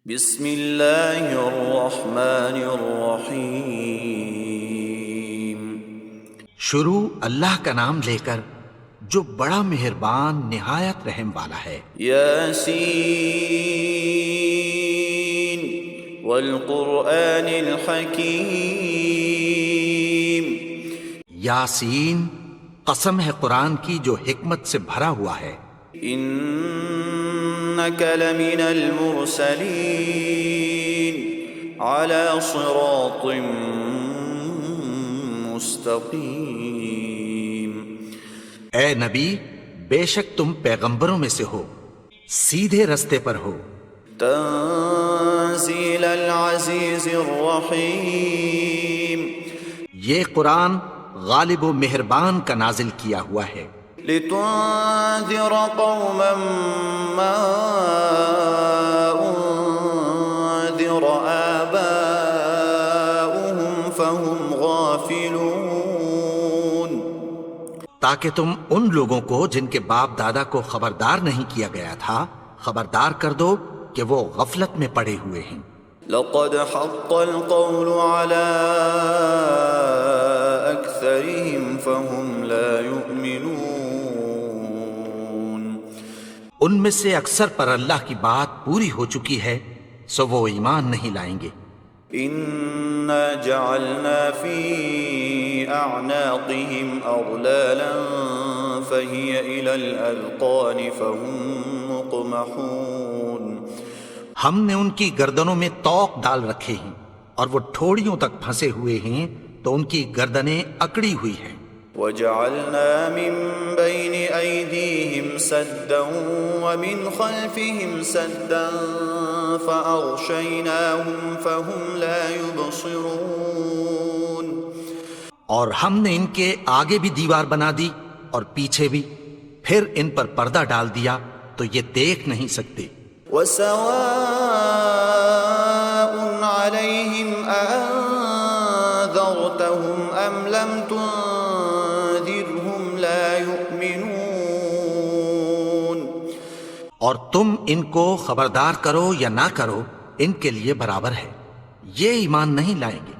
بسم اللہ الرحمن الرحیم۔ شروع اللہ کا نام لے کر جو بڑا مہربان نہایت رحم والا ہے۔ یاسین والقرآن الحکیم۔ یاسین، قسم ہے قرآن کی جو حکمت سے بھرا ہوا ہے۔ انک لمن المرسلین علی صراط مستقیم۔ اے نبی، بے شک تم پیغمبروں میں سے ہو، سیدھے رستے پر ہو۔ تنزیل العزیز الرحیم۔ یہ قرآن غالب و مہربان کا نازل کیا ہوا ہے۔ لتنذر قوما ما انذر آباؤهم فهم غافلون۔ تاکہ تم ان لوگوں کو جن کے باپ دادا کو خبردار نہیں کیا گیا تھا خبردار کر دو کہ وہ غفلت میں پڑے ہوئے ہیں۔ لقد حق القول على أكثرهم فهم لا يؤمنون۔ ان میں سے اکثر پر اللہ کی بات پوری ہو چکی ہے، سو وہ ایمان نہیں لائیں گے۔ إنا جعلنا في أعناقهم أغلالا فهي إلى الأذقان فهم مقمحون۔ ہم نے ان کی گردنوں میں طوق ڈال رکھے ہیں اور وہ ٹھوڑیوں تک پھنسے ہوئے ہیں تو ان کی گردنیں اکڑی ہوئی ہیں۔ وجعلنا من بين أيديهم سدا ومن خلفهم سدا فأغشيناهم فهم لا يبصرون۔ اور ہم نے ان کے آگے بھی دیوار بنا دی اور پیچھے بھی، پھر ان پر پردہ ڈال دیا تو یہ دیکھ نہیں سکتے۔ وسواء عليهم أأنذرتهم أم لم تنذرهم لا يؤمنون۔ اور تم ان کو خبردار کرو یا نہ کرو، ان کے لیے برابر ہے، یہ ایمان نہیں لائیں گے۔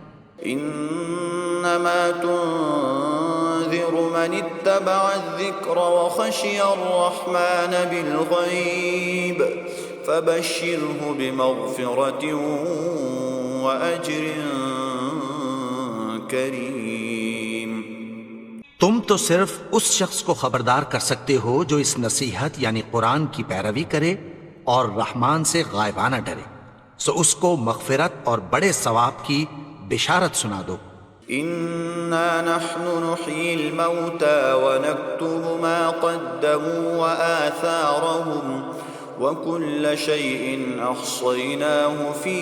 انما تنذر من اتبع الذکر وخشی الرحمن بالغیب فبشرہ بمغفرۃ واجر کریم۔ تم تو صرف اس شخص کو خبردار کر سکتے ہو جو اس نصیحت یعنی قرآن کی پیروی کرے اور رحمان سے غائبانہ ڈرے، سو اس کو مغفرت اور بڑے ثواب کی بشارت سنا دو۔ انا نحن نحيي الموتى ونكتب ما قدموا وآثارهم وكل شيء احصيناه في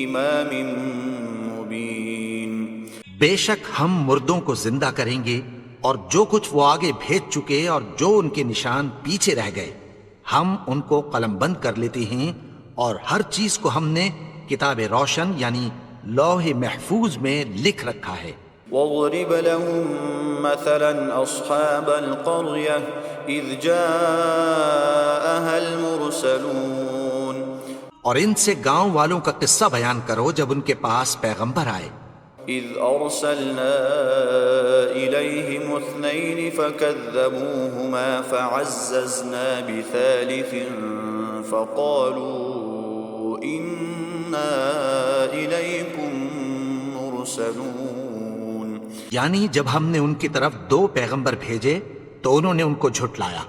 امام مبين۔ بے شک ہم مردوں کو زندہ کریں گے اور جو کچھ وہ آگے بھیج چکے اور جو ان کے نشان پیچھے رہ گئے ہم ان کو قلم بند کر لیتے ہیں، اور ہر چیز کو ہم نے کتاب روشن یعنی لوح محفوظ میں لکھ رکھا ہے۔ واضرب لهم مثلا اصحاب القرية اذ جاءها المرسلون۔ اور ان سے گاؤں والوں کا قصہ بیان کرو جب ان کے پاس پیغمبر آئے۔ اذ ارسلنا اليهم اثنين فكذبوهما فعززنا بثالث فقالوا انا اليكم مرسلون۔ یعنی جب ہم نے ان کی طرف دو پیغمبر بھیجے تو انہوں نے ان کو جھٹلایا،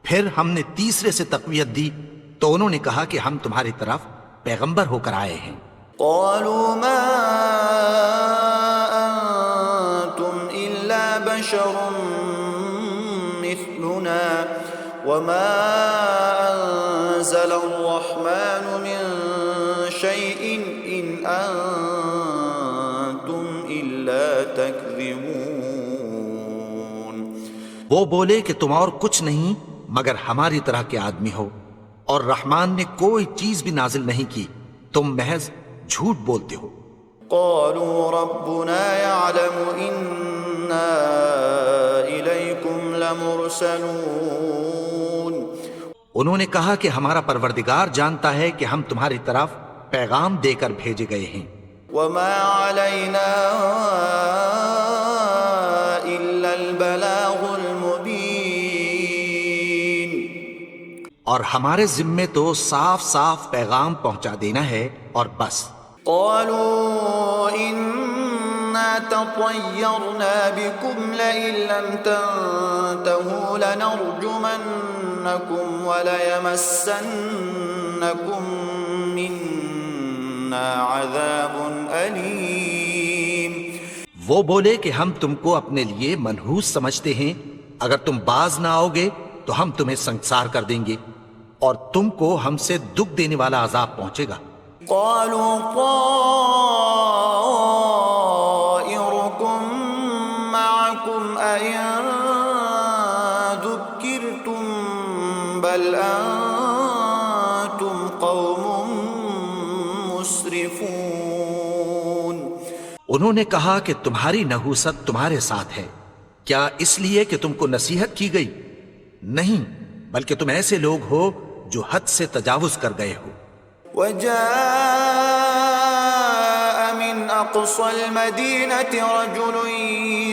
پھر ہم نے تیسرے سے تقویت دی تو انہوں نے کہا کہ ہم تمہاری طرف پیغمبر ہو کر آئے ہیں۔ قالوا ما انتم الا بشر مثلنا وما انزل الرحمن من شيء ان انتم الا تكذبون۔ وہ بولے کہ تم اور کچھ نہیں مگر ہماری طرح کے آدمی ہو، اور رحمان نے کوئی چیز بھی نازل نہیں کی، تم محض جھوٹ بولتے ہو۔ قالوا ربنا يعلم إنا إليكم لمرسلون۔ انہوں نے کہا کہ ہمارا پروردگار جانتا ہے کہ ہم تمہاری طرف پیغام دے کر بھیجے گئے ہیں، وما علينا إلا البلاغ المبين. اور ہمارے ذمے تو صاف صاف پیغام پہنچا دینا ہے اور بس. قالوا إنا تطيرنا بكم لئن لم تنتهوا لنرجمنكم وليمسنكم منا عذاب أليم. وہ بولے کہ ہم تم کو اپنے لیے منحوس سمجھتے ہیں، اگر تم باز نہ آؤ گے تو ہم تمہیں سنسار کر دیں گے اور تم کو ہم سے دکھ دینے والا عذاب پہنچے گا. قالوا طائركم معكم أئن ذكرتم بل أنتم قوم مسرفون. انہوں نے کہا کہ تمہاری نحوست تمہارے ساتھ ہے، کیا اس لیے کہ تم کو نصیحت کی گئی؟ نہیں، بلکہ تم ایسے لوگ ہو جو حد سے تجاوز کر گئے ہو. وجاء من أقصى المدينة رجل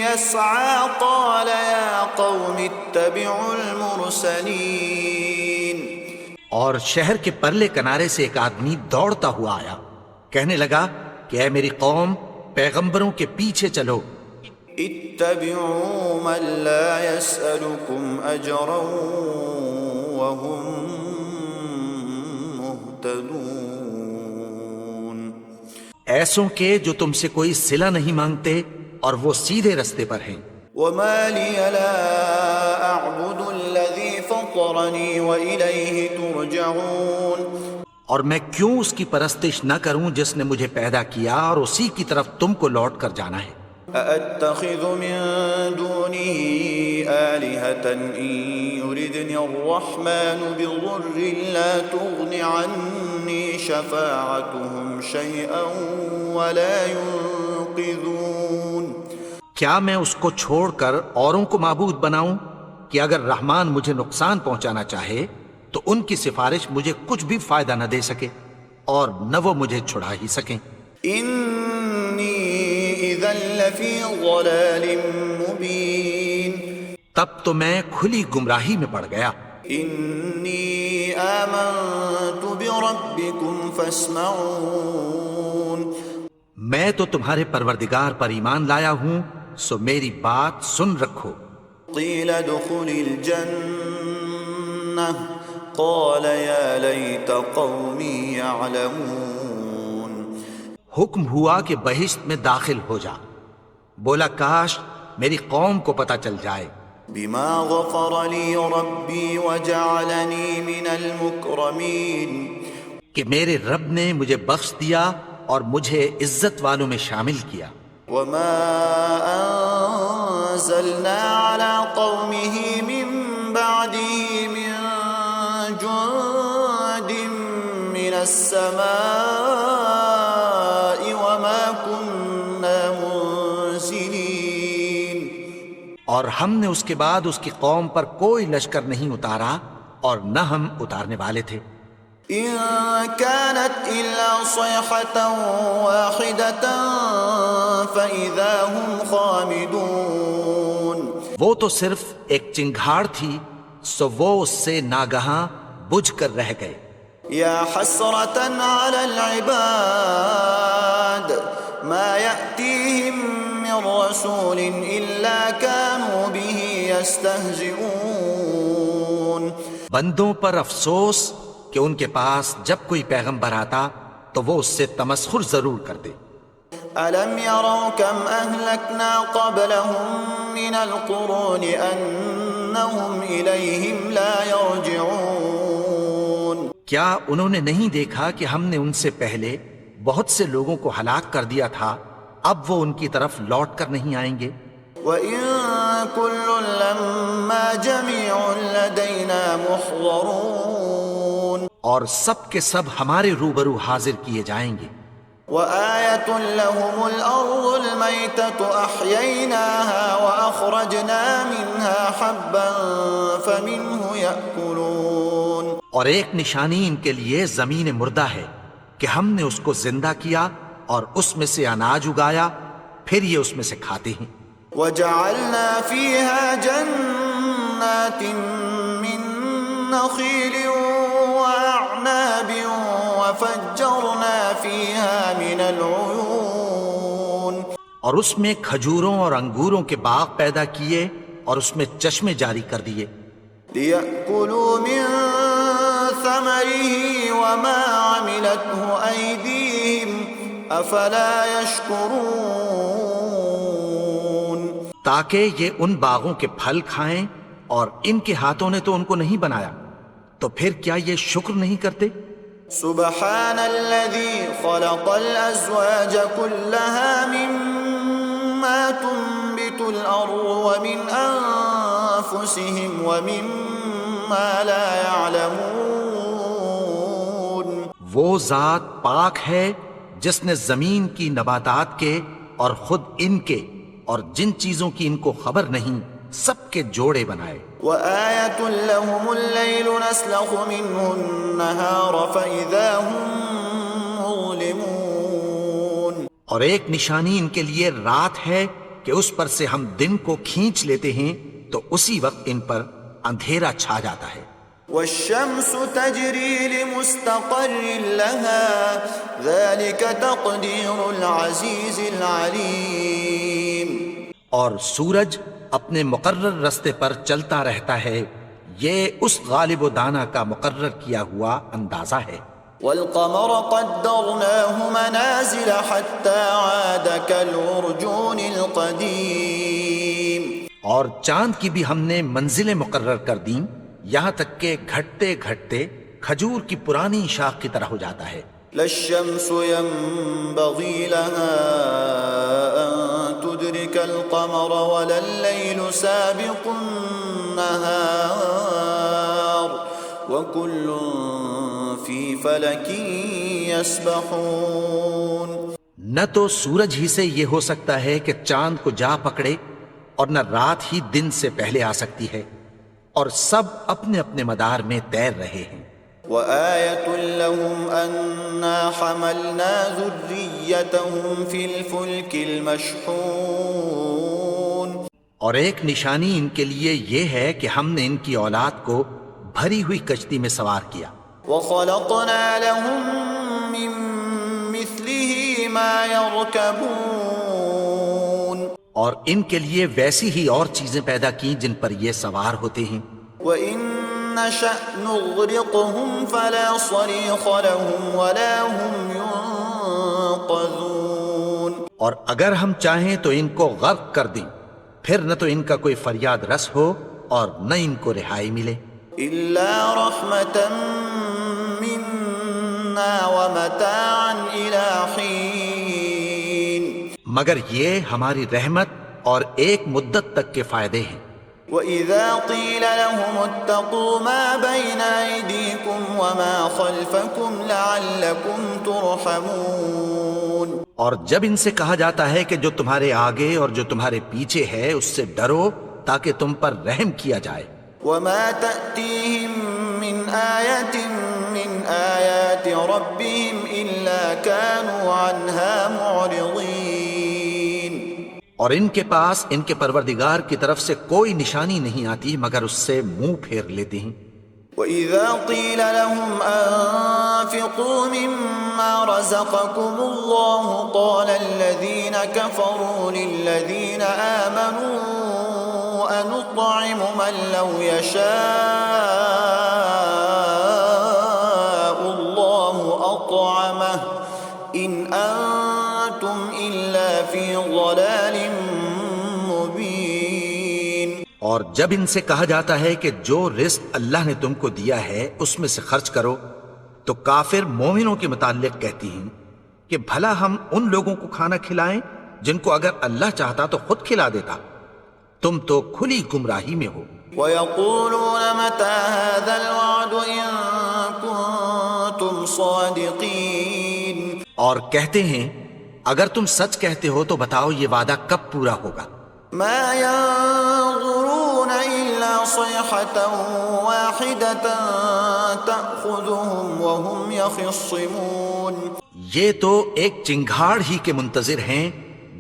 يسعى قال يا قوم اتبعوا المرسلين. اور شہر کے پرلے کنارے سے ایک آدمی دوڑتا ہوا آیا، کہنے لگا کہ اے میری قوم، پیغمبروں کے پیچھے چلو. اتبعوا من لا يسألكم أجرا وهم مهتدون. ایسوں کے جو تم سے کوئی صلہ نہیں مانگتے اور وہ سیدھے رستے پر ہیں. وما لي لا أعبد الذي فطرني وإليه ترجعون. اور میں کیوں اس کی پرستش نہ کروں جس نے مجھے پیدا کیا اور اسی کی طرف تم کو لوٹ کر جانا ہے. أأتخذ من دونه آلهة إن يردني الرحمن بضر لا تغن عني شفاعتهم شيئا ولا ينقذون. کیا میں اس کو چھوڑ کر اوروں کو معبود بناؤں کہ اگر رحمان مجھے نقصان پہنچانا چاہے تو ان کی سفارش مجھے کچھ بھی فائدہ نہ دے سکے اور نہ وہ مجھے چھڑا ہی سکیں. إني إذا لفي ضلال مبين. تب تو میں کھلی گمراہی میں پڑ گیا. إني آمنت بربكم فاسمعون. میں تو تمہارے پروردگار پر ایمان لایا ہوں، سو میری بات سن رکھو. قيل ادخل الجنة قال يا ليت قومي يعلمون. حکم ہوا کہ بہشت میں داخل ہو جا. بولا کاش میری قوم کو پتہ چل جائے. بما غفر لي ربي وجعلني من المكرمين. کہ میرے رب نے مجھے بخش دیا اور مجھے عزت والوں میں شامل کیا. وما أنزلنا على قومه من بعده من جند من السماء وما كنا منزلين. اور ہم نے اس کے بعد اس کی قوم پر کوئی لشکر نہیں اتارا اور نہ ہم اتارنے والے تھے. إن كانت إلا صيحة واحدة فإذا هم خامدون. وہ تو صرف ایک چنگھاڑ تھی، سو وہ اس سے ناگہاں بجھ کر رہ گئے. يا حسرة على العباد ما يأتيهم من رسول إلا كانوا به يستهزئون. بندوں پر افسوس کہ ان کے پاس جب کوئی پیغمبر آتا تو وہ اس سے تمسخر ضرور کرتے. ألم يروا كم أهلكنا قبلهم من القرون أنهم إليهم لا يرجعون. کیا انہوں نے نہیں دیکھا کہ ہم نے ان سے پہلے بہت سے لوگوں کو ہلاک کر دیا تھا، اب وہ ان کی طرف لوٹ کر نہیں آئیں گے. وَإِن كُلٌّ لَمَّا جَمِيعٌ لَدَيْنَا مُحْضَرُونَ. اور سب کے سب ہمارے روبرو حاضر کیے جائیں گے. وَآيَةٌ لَهُمُ الْأَرْضُ الْمَيْتَةُ أَحْيَيْنَاهَا وَأَخْرَجْنَا مِنْهَا حَبًّا فَمِنْهُ يَأْكُلُونَ. اور ایک نشانی ان کے لیے زمین مردہ ہے کہ ہم نے اس کو زندہ کیا اور اس میں سے اناج اگایا، پھر یہ اس میں سے کھاتے ہیں۔ وجعلنا فيها جنات من نخيل وأعناب وفجرنا فيها من العيون، اور اس میں کھجوروں اور انگوروں کے باغ پیدا کیے اور اس میں چشمے جاری کر دیے، ليأكلوا من ثمره وما عملته أيديهم أفلا يشكرون، تاکہ یہ ان باغوں کے پھل کھائیں، اور ان کے ہاتھوں نے تو ان کو نہیں بنایا، تو پھر کیا یہ شکر نہیں کرتے؟ سبحان الذي خلق الأزواج كلها مما تنبت الأرض ومن أنفسهم ومما لا يعلمون، وہ ذات پاک ہے جس نے زمین کی نباتات کے اور خود ان کے اور جن چیزوں کی ان کو خبر نہیں سب کے جوڑے بنائے۔ وآية لهم الليل نسلخ منه النهار فإذا هم مظلمون، اور ایک نشانی ان کے لیے رات ہے کہ اس پر سے ہم دن کو کھینچ لیتے ہیں تو اسی وقت ان پر اندھیرا چھا جاتا ہے۔ والشمس تجري لمستقر لها ذلك تقدير العزيز العليم، اور سورج اپنے مقرر رستے پر چلتا رہتا ہے، یہ اس غالب و دانا کا مقرر کیا ہوا اندازہ ہے۔ والقمر قدرناه منازل حتى عاد كالعرجون القديم، اور چاند کی بھی ہم نے منزلیں مقرر کر دیں، یہاں تک کہ گھٹتے گھٹتے کھجور کی پرانی شاخ کی طرح ہو جاتا ہے۔ لا الشمس ينبغي لها أن تدرك القمر ولا الليل سابق النهار وكل في فلك يسبحون، نہ تو سورج ہی سے یہ ہو سکتا ہے کہ چاند کو جا پکڑے، اور نہ رات ہی دن سے پہلے آ سکتی ہے، اور سب اپنے اپنے مدار میں تیر رہے ہیں۔ وآية لهم أنا حملنا ذريتهم في الفلك المشحون، اور ایک نشانی ان کے لیے یہ ہے کہ ہم نے ان کی اولاد کو بھری ہوئی کشتی میں سوار کیا، وخلقنا لهم من مثله ما يركبون، اور ان کے لیے ویسی ہی اور چیزیں پیدا کی جن پر یہ سوار ہوتے ہیں۔ وإن نشأ نغرقهم فلا صريخ لهم ولا هم ينقذون، اور اگر ہم چاہیں تو ان کو غرق کر دیں، پھر نہ تو ان کا کوئی فریاد رس ہو اور نہ ان کو رہائی ملے۔ إلا رحمة منا ومتاعا إلى حين، مگر یہ ہماری رحمت اور ایک مدت تک کے فائدے ہیں۔ وإذا قيل لهم اتقوا ما بين أيديكم وما خلفكم لعلكم ترحمون، اور جب ان سے کہا جاتا ہے کہ جو تمہارے آگے اور جو تمہارے پیچھے ہے اس سے ڈرو تاکہ تم پر رحم کیا جائے۔ وما تأتيهم من آية من آيات ربهم إلا كانوا عنها معرضين، اور ان کے پاس ان کے پروردگار کی طرف سے کوئی نشانی نہیں آتی مگر اس سے منہ پھیر لیتے ہیں۔ وإذا قيل لهم أنفقوا مما رزقكم الله قال الذين كفروا للذين آمنوا أنطعم من لو يشاء الله أطعمه إن أنتم إلا في ضلال مبين، اور جب ان سے کہا جاتا ہے کہ جو رزق اللہ نے تم کو دیا ہے اس میں سے خرچ کرو، تو کافر مومنوں کے متعلق کہتی ہیں کہ بھلا ہم ان لوگوں کو کھانا کھلائیں جن کو اگر اللہ چاہتا تو خود کھلا دیتا، تم تو کھلی گمراہی میں ہو۔ ويقولون متى هذا الوعد إن كنتم صادقين، اور کہتے ہیں اگر تم سچ کہتے ہو تو بتاؤ یہ وعدہ کب پورا ہوگا۔ ما ينظرون إلا صيحة واحدة تأخذهم وهم يخصمون. یہ تو ایک چنگھاڑ ہی کے منتظر ہیں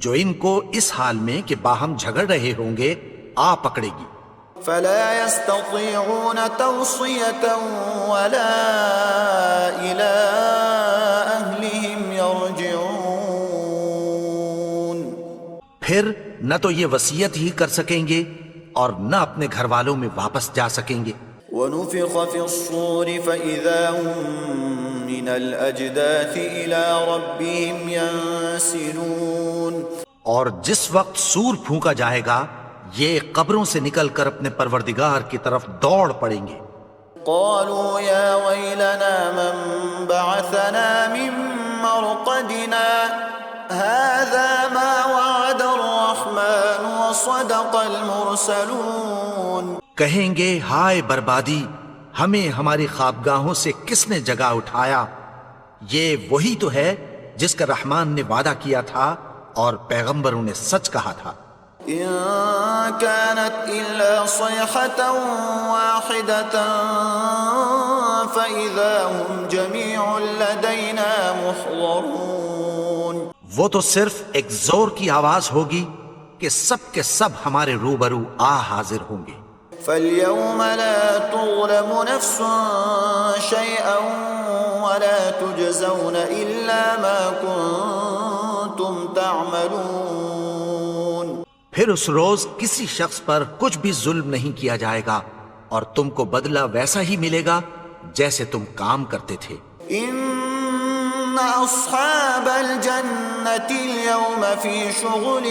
جو ان کو اس حال میں کہ باہم جھگڑ رہے ہوں گے آ پکڑے گی. فلا يستطيعون توصية ولا إلى أهلهم يرجعون. پھر نہ تو یہ وصیت ہی کر سکیں گے اور نہ اپنے گھر والوں میں واپس جا سکیں گے. ونفخ في الصور فإذا هم من الأجداث إلى ربهم ينسلون. اور جس وقت سور پھونکا جائے گا یہ قبروں سے نکل کر اپنے پروردگار کی طرف دوڑ پڑیں گے. قالوا يا ويلنا من بعثنا من مرقدنا هذا ما وعد الرحمن وصدق المرسلون. کہیں گے ہائے بربادی، ہمیں ہماری خوابگاہوں سے کس نے جگا اٹھایا؟ یہ وہی تو ہے جس کا رحمان نے وعدہ کیا تھا اور پیغمبروں نے سچ کہا تھا. إن كانت إلا صيحة واحدة فإذا هم جميع لدينا محضرون. وہ تو صرف ایک زور کی آواز ہوگی کہ سب کے سب ہمارے روبرو آ حاضر ہوں گے. فاليوم لا تظلم نفس شيئا ولا تجزون إلا ما كنتم تعملون. پھر اس روز کسی شخص پر کچھ بھی ظلم نہیں کیا جائے گا اور تم کو بدلہ ویسا ہی ملے گا جیسے تم کام کرتے تھے. إن أصحاب الجنة اليوم في شغل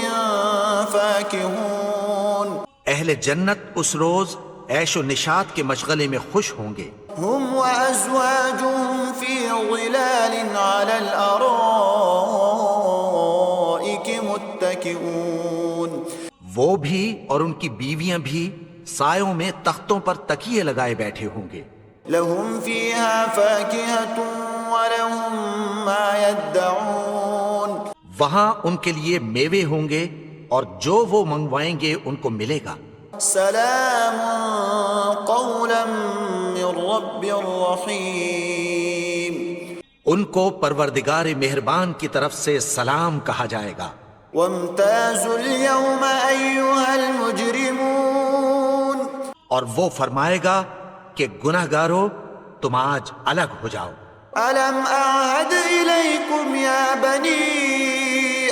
فاكهون. اہل جنت اس روز عیش و نشاط کے مشغلے میں خوش ہوں گے. هم وأزواجهم في ظلال على الأرائك متكئون. وہ بھی اور ان کی بیویاں بھی سایوں میں تختوں پر تکیے لگائے بیٹھے ہوں گے. لهم فيها فاكهة ولهم ما يدعون. وہاں ان کے لیے میوے ہوں گے اور جو وہ منگوائیں گے ان کو ملے گا. سلام قولا من رب رحیم. ان کو پروردگار مہربان کی طرف سے سلام کہا جائے گا. وامتازوا اليوم أيها المجرمون. اور وہ فرمائے گا کہ گناہگارو تم آج الگ ہو جاؤ. ألم أعهد إليكم يا بني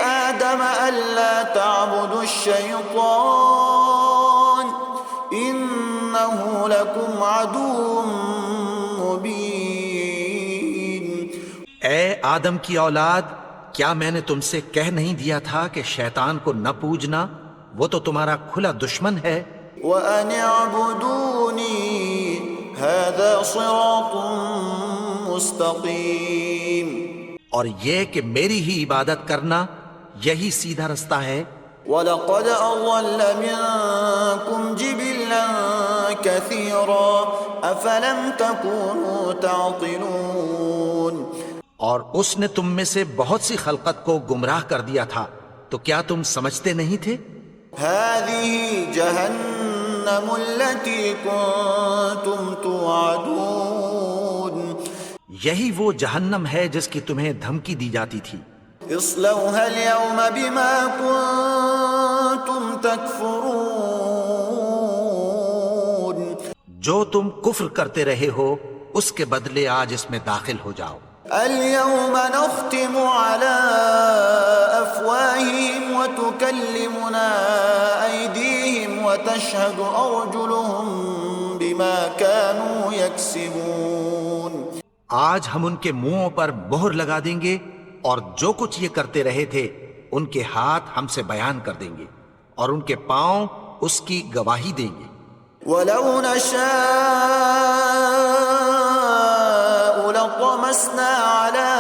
آدم ألا تعبدوا الشيطان إنه لكم عدو مبين. اے آدم کی اولاد، کیا میں نے تم سے کہہ نہیں دیا تھا کہ شیطان کو نہ پوجنا؟ وہ تو تمہارا کھلا دشمن ہے. وأن اعبدوني هذا صراط مستقیم. اور یہ کہ میری ہی عبادت کرنا یہی سیدھا رستہ ہے. وَلَقَدْ أَضَلَّ مِنكُمْ جِبِلًّا كَثِيرًا أَفَلَمْ تَكُونُوا تَعْقِلُونَ. اور اس نے تم میں سے بہت سی خلقت کو گمراہ کر دیا تھا، تو کیا تم سمجھتے نہیں تھے؟ هَذِهِ جَهَنَّمُ الَّتِي كُنتُمْ تُوعَدُونَ. یہی وہ جہنم ہے جس کی تمہیں دھمکی دی جاتی تھی. اصلوها اليوم بما كنتم تكفرون. جو تم کفر کرتے رہے ہو اس کے بدلے آج اس میں داخل ہو جاؤ. اليوم نختم على أفواههم وتكلمنا أيديهم وتشهد أرجلهم بما كانوا يكسبون. آج ہم ان کے منہوں پر مہر لگا دیں گے اور جو کچھ یہ کرتے رہے تھے ان کے ہاتھ ہم سے بیان کر دیں گے اور ان کے پاؤں اس کی گواہی دیں گے. وَلَوْ نَشَاءُ لَطَمَسْنَا عَلَىٰ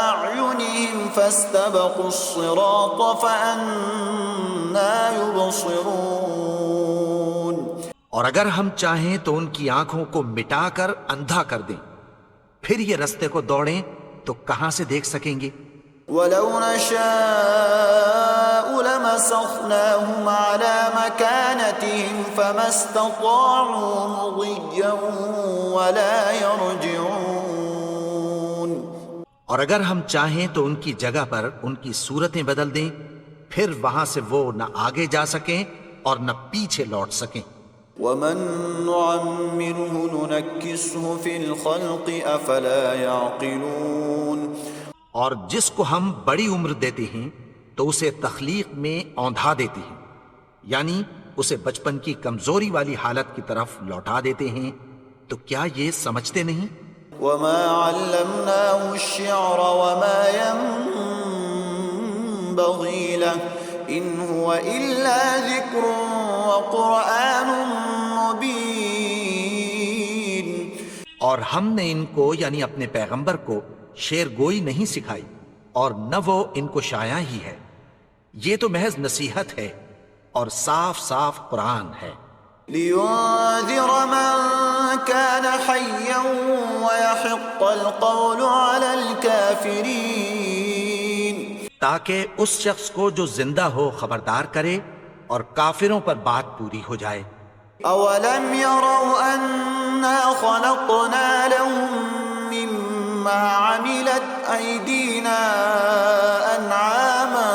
أَعْيُنِهِمْ فَاسْتَبَقُوا الصِّرَاطَ فَأَنَّىٰ يُبْصِرُونَ. اور اگر ہم چاہیں تو ان کی آنکھوں کو مٹا کر اندھا کر دیں، پھر یہ رستے کو دوڑیں تو کہاں سے دیکھ سکیں گے؟ وَلَوْ نَشَاءُ لَمَسَخْنَاهُمْ عَلَى مَكَانَتِهِمْ فَمَا اسْتَطَاعُوا مُضِيًّا وَلَا يَرْجِعُونَ۔ اور اگر ہم چاہیں تو ان کی جگہ پر ان کی صورتیں بدل دیں، پھر وہاں سے وہ نہ آگے جا سکیں اور نہ پیچھے لوٹ سکیں۔ وَمَن نُّعَمِّرْهُ نُنَكِّسْهُ فِي الْخَلْقِ أَفَلَا يَعْقِلُونَ۔ اور جس کو ہم بڑی عمر دیتے ہیں تو اسے تخلیق میں اوندھا دیتے ہیں، یعنی اسے بچپن کی کمزوری والی حالت کی طرف لوٹا دیتے ہیں، تو کیا یہ سمجھتے نہیں؟ وَمَا عَلَّمْنَاهُ الشِّعْرَ وَمَا يَنبَغِي لَهُ إِنْ هُوَ إِلَّا ذِكْرٌ وَقُرْآنٌ مُبِينٌ۔ اور ہم نے ان کو یعنی اپنے پیغمبر کو شعر گوئی نہیں سکھائی، اور نہ وہ ان کو شایا ہی ہے، یہ تو محض نصیحت ہے اور صاف صاف قرآن ہے۔ لِيُنذِرَ مَن كَانَ حَيًّا وَيَحِقَّ الْقَوْلُ عَلَى الْكَافِرِينَ، تاکہ اس شخص کو جو زندہ ہو خبردار کرے اور کافروں پر بات پوری ہو جائے۔ أَوَلَمْ يَرَوْا أَنَّا خَلَقْنَا لَهُم مِّمَّا عَمِلَتْ أَيْدِينَا أَنْعَامًا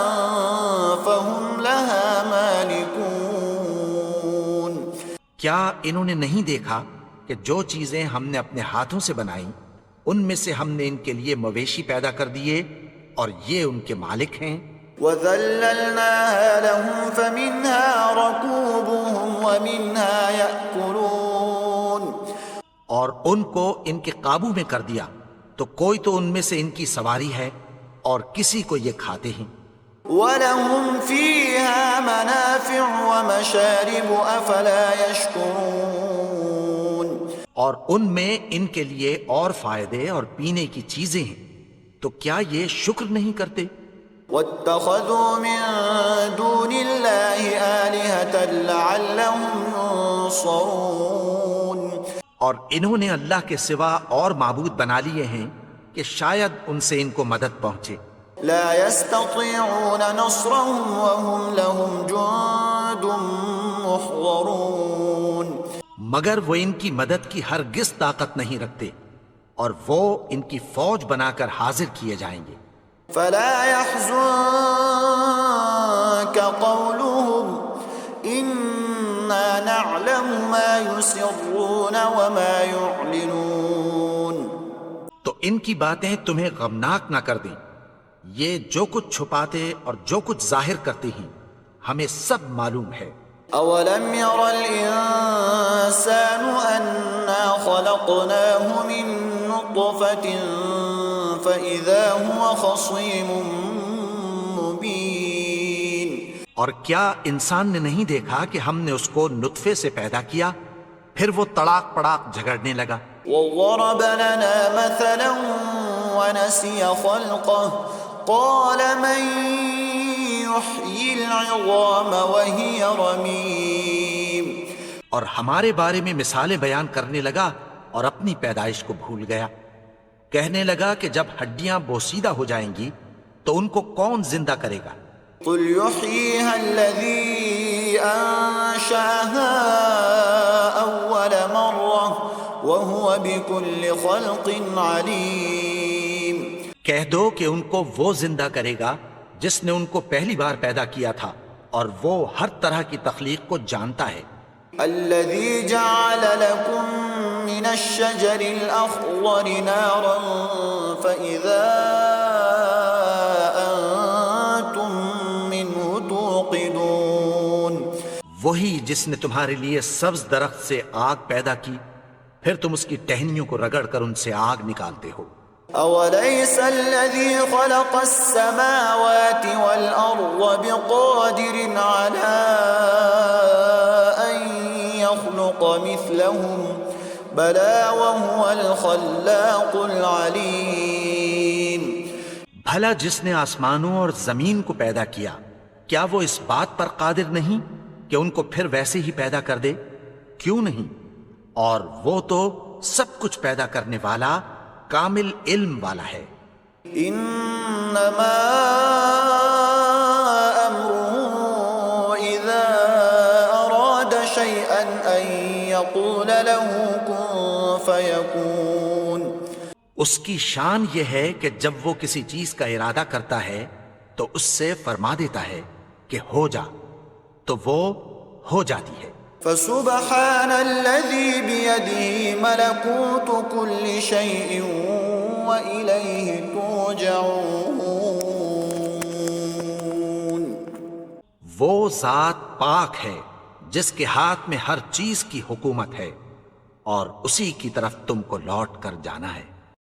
فَهُمْ لَهَا مَالِكُونَ۔ کیا انہوں نے نہیں دیکھا کہ جو چیزیں ہم نے اپنے ہاتھوں سے بنائیں ان میں سے ہم نے ان کے لیے مویشی پیدا کر دیے اور یہ ان کے مالک ہیں۔ وَذَلَّلْنَاهَا لَهُمْ فَمِنْهَا رَكُوبُهُمْ وَمِنْهَا يَأْكُلُونَ۔ اور ان کو ان کے قابو میں کر دیا تو کوئی تو ان میں سے ان کی سواری ہے اور کسی کو یہ کھاتے ہیں۔ وَلَهُمْ فِيهَا مَنَافِعُ وَمَشَارِبُ أَفَلَا يَشْكُرُونَ۔ اور ان میں ان کے لیے اور فائدے اور پینے کی چیزیں ہیں، تو کیا یہ شکر نہیں کرتے؟ وَاتَّخَذُوا مِن دُونِ اللَّهِ آلِهَةً لَعَلَّهُمْ يُنصَرُونَ۔ اور انہوں نے اللہ کے سوا اور معبود بنا لیے ہیں کہ شاید ان سے ان کو مدد پہنچے۔ لا يستطيعون نصرهم وهم لهم جند محضرون۔ مگر وہ ان کی مدد کی ہرگز طاقت نہیں رکھتے اور وہ ان کی فوج بنا کر حاضر کیے جائیں گے۔ فلا يحزنك قولهم إنا نعلم ما يسرون وما يعلنون۔ تو ان کی باتیں تمہیں غمناک نہ کر دیں، یہ جو کچھ چھپاتے اور جو کچھ ظاہر کرتے ہیں ہمیں سب معلوم ہے۔ أَوَلَمْ يَرَ الْإِنسَانُ أَنَّا خَلَقْنَاهُ مِن نُّطْفَةٍ فَإِذَا هُوَ خَصِيمٌ مُّبِينٌ۔ اور کیا انسان نے نہیں دیکھا کہ ہم نے اس کو نطفے سے پیدا کیا، پھر وہ تڑاک پڑاک جھگڑنے لگا۔ وَضَرَبَ لَنَا مَثَلًا وَنَسِيَ خَلْقَهُ قَالَ مَن يُحْيِي الْعِظَامَ وَهِيَ رَمِيمٌ۔ اور ہمارے بارے میں مثالیں بیان کرنے لگا اور اپنی پیدائش کو بھول گیا، کہنے لگا کہ جب ہڈیاں بوسیدہ ہو جائیں گی تو ان کو کون زندہ کرے گا؟ قُلْ يُحْيِيهَا الَّذِي أَنشَأَهَا أَوَّلَ مَرَّةٍ وَهُوَ بِكُلِّ خَلْقٍ عَلِيمٌ۔ کہہ دو کہ ان کو وہ زندہ کرے گا جس نے ان کو پہلی بار پیدا کیا تھا اور وہ ہر طرح کی تخلیق کو جانتا ہے۔ الَّذِي جَعَلَ لَكُم مِّنَ الشَّجَرِ الْأَخْضَرِ نَارًا فَإِذَا أَنتُم مِّنْهُ تُوقِدُونَ۔ وہی جس نے تمہارے لیے سبز درخت سے آگ پیدا کی، پھر تم اس کی ٹہنیوں کو رگڑ کر ان سے آگ نکالتے ہو۔ أَوَلَيْسَ الَّذِي خَلَقَ السَّمَاوَاتِ وَالْأَرْضَ بِقَادِرٍ عَلَىٰ أَن يَخْلُقَ مِثْلَهُم بَلَىٰ وَهُوَ الْخَلَّاقُ الْعَلِيمُ۔ بھلا جس نے آسمانوں اور زمین کو پیدا کیا، کیا وہ اس بات پر قادر نہیں کہ ان کو پھر ویسے ہی پیدا کر دے؟ کیوں نہیں؟ اور وہ تو سب کچھ پیدا کرنے والا کامل علم والا ہے۔ انما امره اذا اراد شيئا ان يقول له كن فيكون. اس کی شان یہ ہے کہ جب وہ کسی چیز کا ارادہ کرتا ہے تو اس سے فرما دیتا ہے کہ ہو جا، تو وہ ہو جاتی ہے. فسبحان الذي بيده ملكوت كل شيء وإليه ترجعون. وہ ذات پاک ہے جس کے ہاتھ میں ہر چیز کی حکومت ہے اور اسی کی طرف تم کو لوٹ کر جانا ہے.